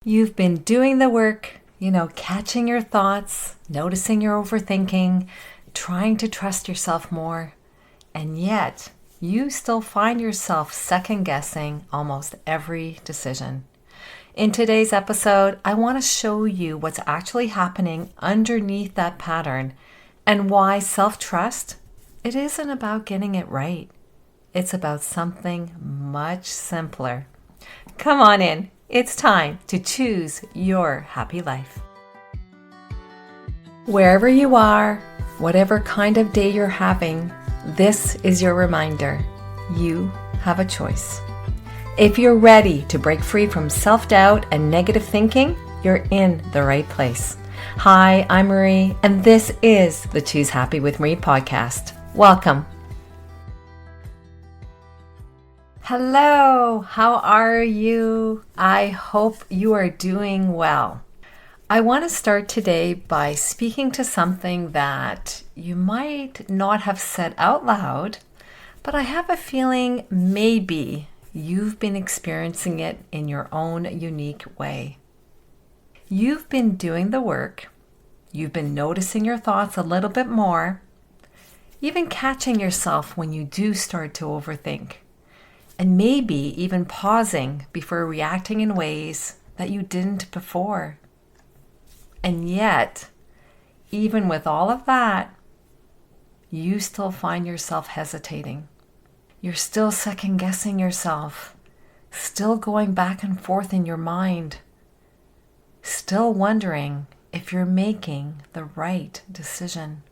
You've been doing the work, catching your thoughts, noticing your overthinking, trying to trust yourself more, and yet you still find yourself second guessing almost every decision. In today's episode, I want to show you what's actually happening underneath that pattern and why self-trust, it isn't about getting it right. It's about something much simpler. Come on in. It's time to choose your happy life. Wherever you are, whatever kind of day you're having, this is your reminder. You have a choice. If you're ready to break free from self-doubt and negative thinking, you're in the right place. Hi, I'm Marie, and this is the Choose Happy with Marie podcast. Welcome. Hello, how are you? I hope you are doing well. I want to start today by speaking to something that you might not have said out loud, but I have a feeling maybe you've been experiencing it in your own unique way. You've been doing the work, you've been noticing your thoughts a little bit more, even catching yourself when you do start to overthink. And maybe even pausing before reacting in ways that you didn't before. And yet, even with all of that, you still find yourself hesitating. You're still second guessing yourself, still going back and forth in your mind, still wondering if you're making the right decision.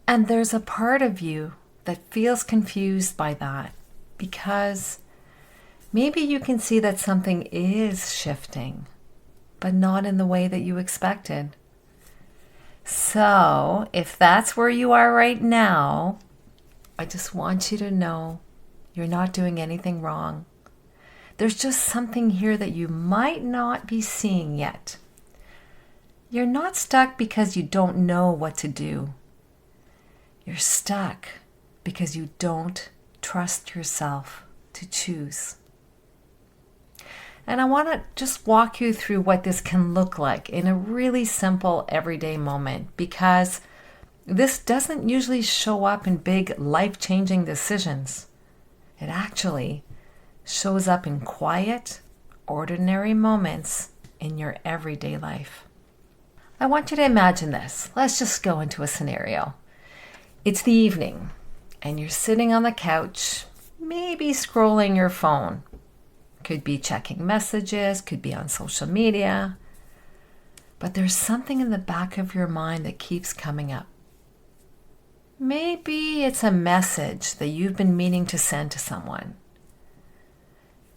And there's a part of you that feels confused by that. Because maybe you can see that something is shifting, but not in the way that you expected. So, if that's where you are right now, I just want you to know you're not doing anything wrong. There's just something here that you might not be seeing yet. You're not stuck because you don't know what to do. You're stuck because you don't trust yourself to choose. And I want to just walk you through what this can look like in a really simple everyday moment, because this doesn't usually show up in big life-changing decisions. It actually shows up in quiet, ordinary moments in your everyday life. I want you to imagine this. Let's just go into a scenario. It's the evening, and you're sitting on the couch, maybe scrolling your phone. Could be checking messages, could be on social media. But there's something in the back of your mind that keeps coming up. Maybe it's a message that you've been meaning to send to someone.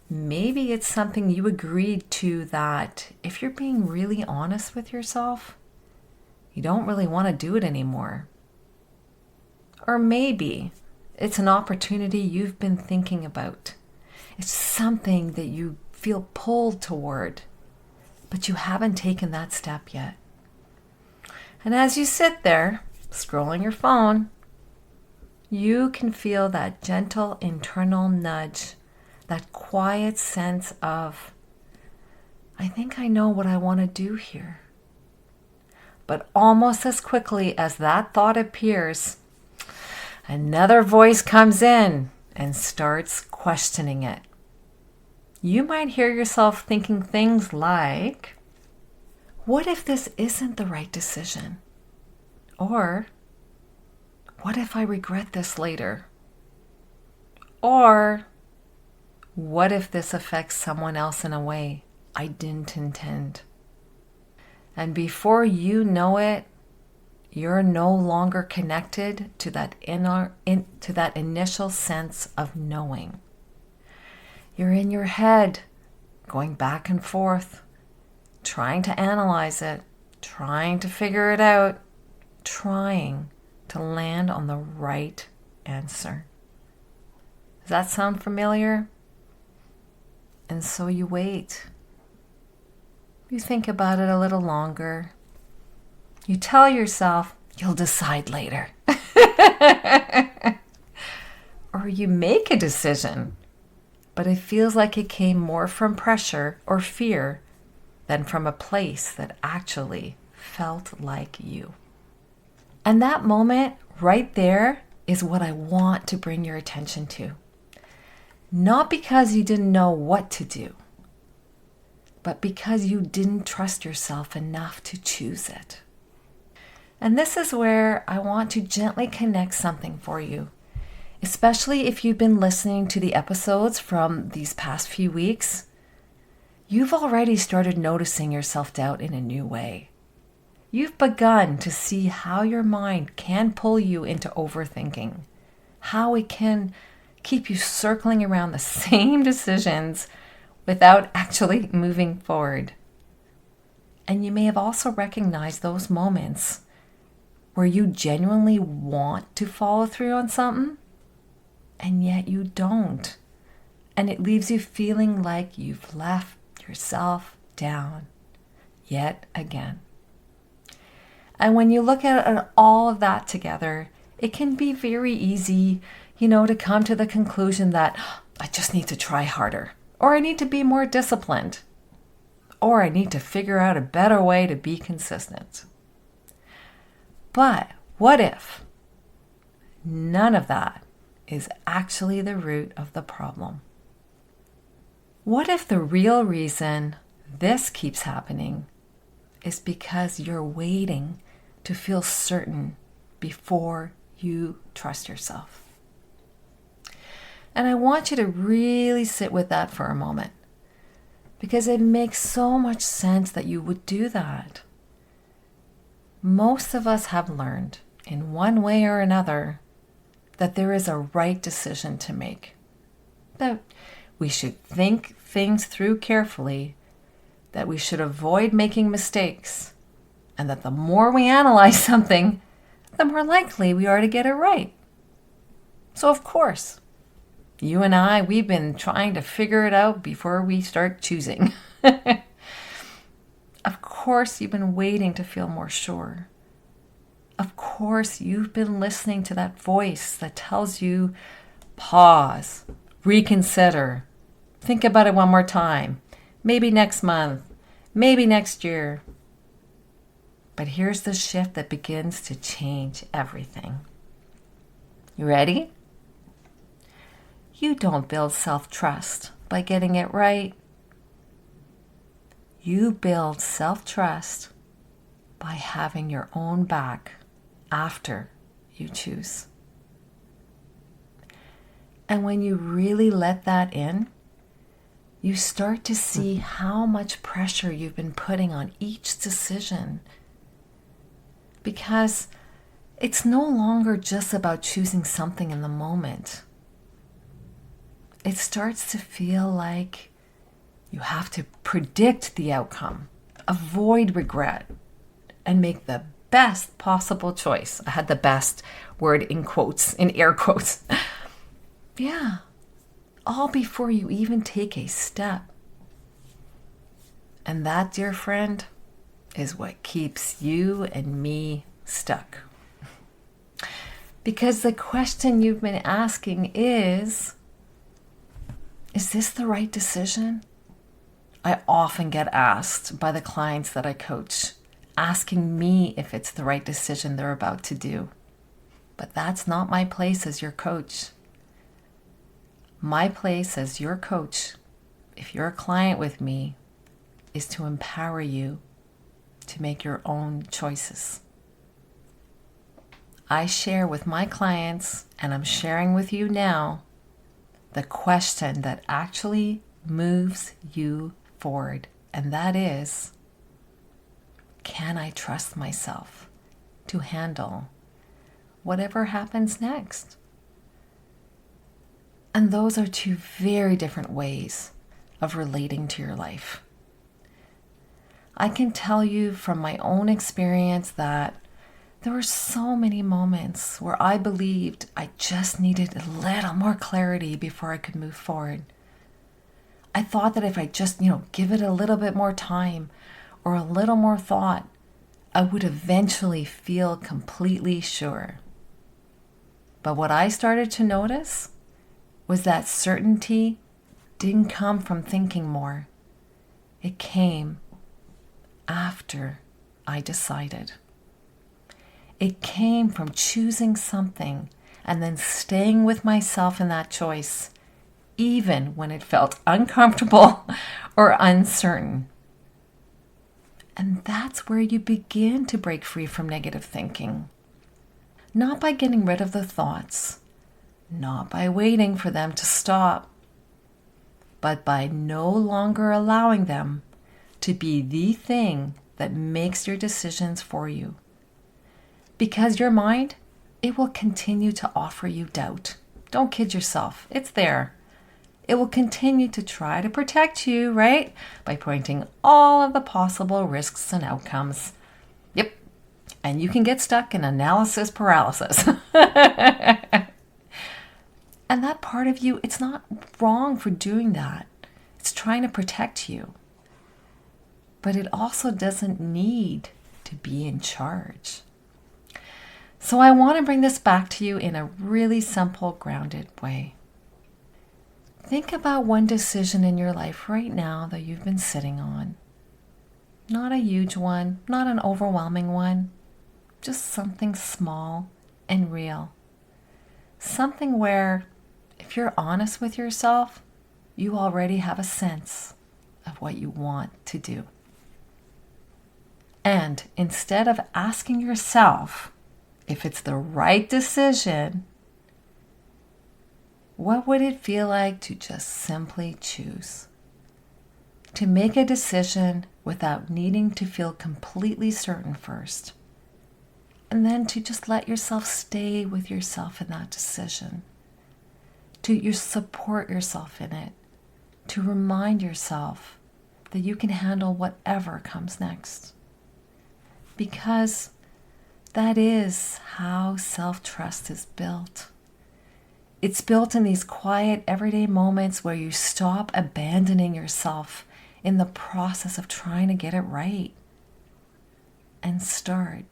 Maybe it's something you agreed to that, if you're being really honest with yourself, you don't really want to do it anymore. Or maybe it's an opportunity you've been thinking about. It's something that you feel pulled toward, but you haven't taken that step yet. And as you sit there, scrolling your phone, you can feel that gentle internal nudge, that quiet sense of, I think I know what I want to do here. But almost as quickly as that thought appears, another voice comes in and starts questioning it. You might hear yourself thinking things like, what if this isn't the right decision? Or, what if I regret this later? Or, what if this affects someone else in a way I didn't intend? And before you know it, you're no longer connected to that initial sense of knowing. You're in your head, going back and forth, trying to analyze it, trying to figure it out, trying to land on the right answer. Does that sound familiar? And so you wait. You think about it a little longer. You tell yourself you'll decide later. Or you make a decision, but it feels like it came more from pressure or fear than from a place that actually felt like you. And that moment right there is what I want to bring your attention to. Not because you didn't know what to do, but because you didn't trust yourself enough to choose it. And this is where I want to gently connect something for you, especially if you've been listening to the episodes from these past few weeks. You've already started noticing your self-doubt in a new way. You've begun to see how your mind can pull you into overthinking, how it can keep you circling around the same decisions without actually moving forward. And you may have also recognized those moments where you genuinely want to follow through on something, and yet you don't. And it leaves you feeling like you've left yourself down yet again. And when you look at all of that together, it can be very easy, to come to the conclusion that I just need to try harder, or I need to be more disciplined, or I need to figure out a better way to be consistent. But what if none of that is actually the root of the problem? What if the real reason this keeps happening is because you're waiting to feel certain before you trust yourself? And I want you to really sit with that for a moment, because it makes so much sense that you would do that. Most of us have learned, in one way or another, that there is a right decision to make, that we should think things through carefully, that we should avoid making mistakes, and that the more we analyze something, the more likely we are to get it right. So of course, you and I, we've been trying to figure it out before we start choosing. Of course, you've been waiting to feel more sure. Of course, you've been listening to that voice that tells you, pause, reconsider, think about it one more time, maybe next month, maybe next year. But here's the shift that begins to change everything. You ready? You don't build self-trust by getting it right. You build self-trust by having your own back after you choose. And when you really let that in, you start to see how much pressure you've been putting on each decision. Because it's no longer just about choosing something in the moment. It starts to feel like you have to predict the outcome, avoid regret, and make the best possible choice. I had the best word in quotes, in air quotes. Yeah, all before you even take a step. And that, dear friend, is what keeps you and me stuck. Because the question you've been asking is this the right decision? I often get asked by the clients that I coach, asking me if it's the right decision they're about to do. But that's not my place as your coach. My place as your coach, if you're a client with me, is to empower you to make your own choices. I share with my clients, and I'm sharing with you now, the question that actually moves you forward, and that is, can I trust myself to handle whatever happens next? And those are two very different ways of relating to your life. I can tell you from my own experience that there were so many moments where I believed I just needed a little more clarity before I could move forward. I thought that if I just, give it a little bit more time or a little more thought, I would eventually feel completely sure. But what I started to notice was that certainty didn't come from thinking more. It came after I decided. It came from choosing something and then staying with myself in that choice, even when it felt uncomfortable or uncertain. And that's where you begin to break free from negative thinking. Not by getting rid of the thoughts, not by waiting for them to stop, but by no longer allowing them to be the thing that makes your decisions for you. Because your mind, it will continue to offer you doubt. Don't kid yourself. It's there. It will continue to try to protect you, right? By pointing all of the possible risks and outcomes. Yep. And you can get stuck in analysis paralysis. And that part of you, it's not wrong for doing that. It's trying to protect you. But it also doesn't need to be in charge. So I want to bring this back to you in a really simple, grounded way. Think about one decision in your life right now that you've been sitting on. Not a huge one, not an overwhelming one, just something small and real. Something where, if you're honest with yourself, you already have a sense of what you want to do. And instead of asking yourself if it's the right decision, what would it feel like to just simply choose? To make a decision without needing to feel completely certain first. And then to just let yourself stay with yourself in that decision. To support yourself in it. To remind yourself that you can handle whatever comes next. Because that is how self-trust is built. It's built in these quiet, everyday moments where you stop abandoning yourself in the process of trying to get it right and start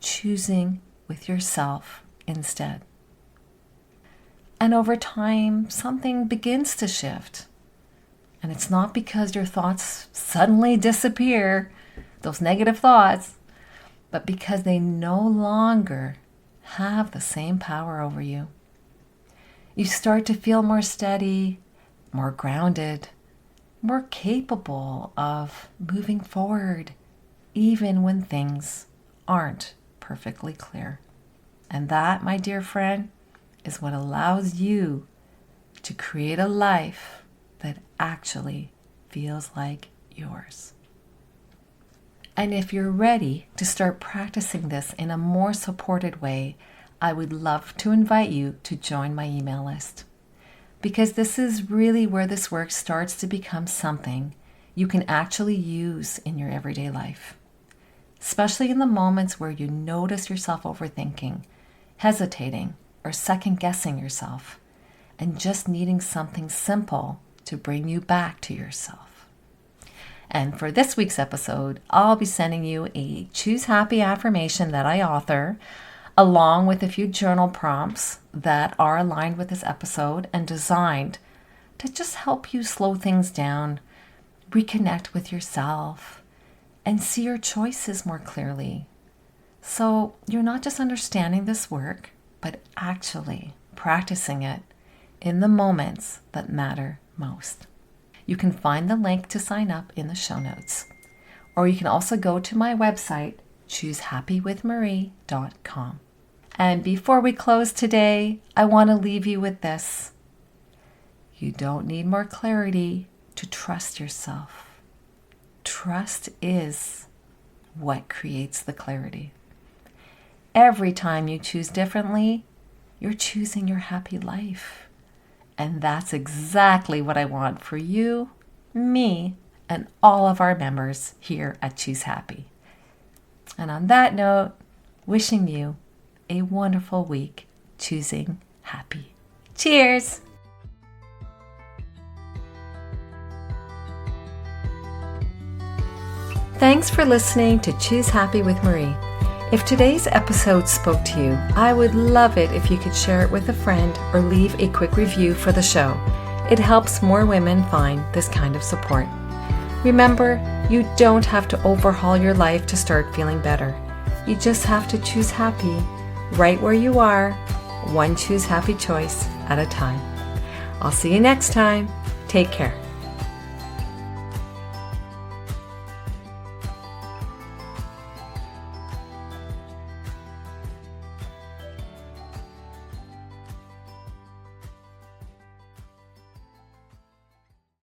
choosing with yourself instead. And over time, something begins to shift. And it's not because your thoughts suddenly disappear, those negative thoughts, but because they no longer have the same power over you. You start to feel more steady, more grounded, more capable of moving forward, even when things aren't perfectly clear. And that, my dear friend, is what allows you to create a life that actually feels like yours. And if you're ready to start practicing this in a more supported way, I would love to invite you to join my email list. Because this is really where this work starts to become something you can actually use in your everyday life. Especially in the moments where you notice yourself overthinking, hesitating, or second-guessing yourself, and just needing something simple to bring you back to yourself. And for this week's episode, I'll be sending you a Choose Happy affirmation that I author, along with a few journal prompts that are aligned with this episode and designed to just help you slow things down, reconnect with yourself, and see your choices more clearly. So you're not just understanding this work, but actually practicing it in the moments that matter most. You can find the link to sign up in the show notes. Or you can also go to my website, choosehappywithmarie.com. And before we close today, I want to leave you with this. You don't need more clarity to trust yourself. Trust is what creates the clarity. Every time you choose differently, you're choosing your happy life. And that's exactly what I want for you, me, and all of our members here at Choose Happy. And on that note, wishing you a wonderful week choosing happy. Cheers! Thanks for listening to Choose Happy with Marie. If today's episode spoke to you, I would love it if you could share it with a friend or leave a quick review for the show. It helps more women find this kind of support. Remember, you don't have to overhaul your life to start feeling better. You just have to choose happy right where you are, one choose happy choice at a time. I'll see you next time. Take care.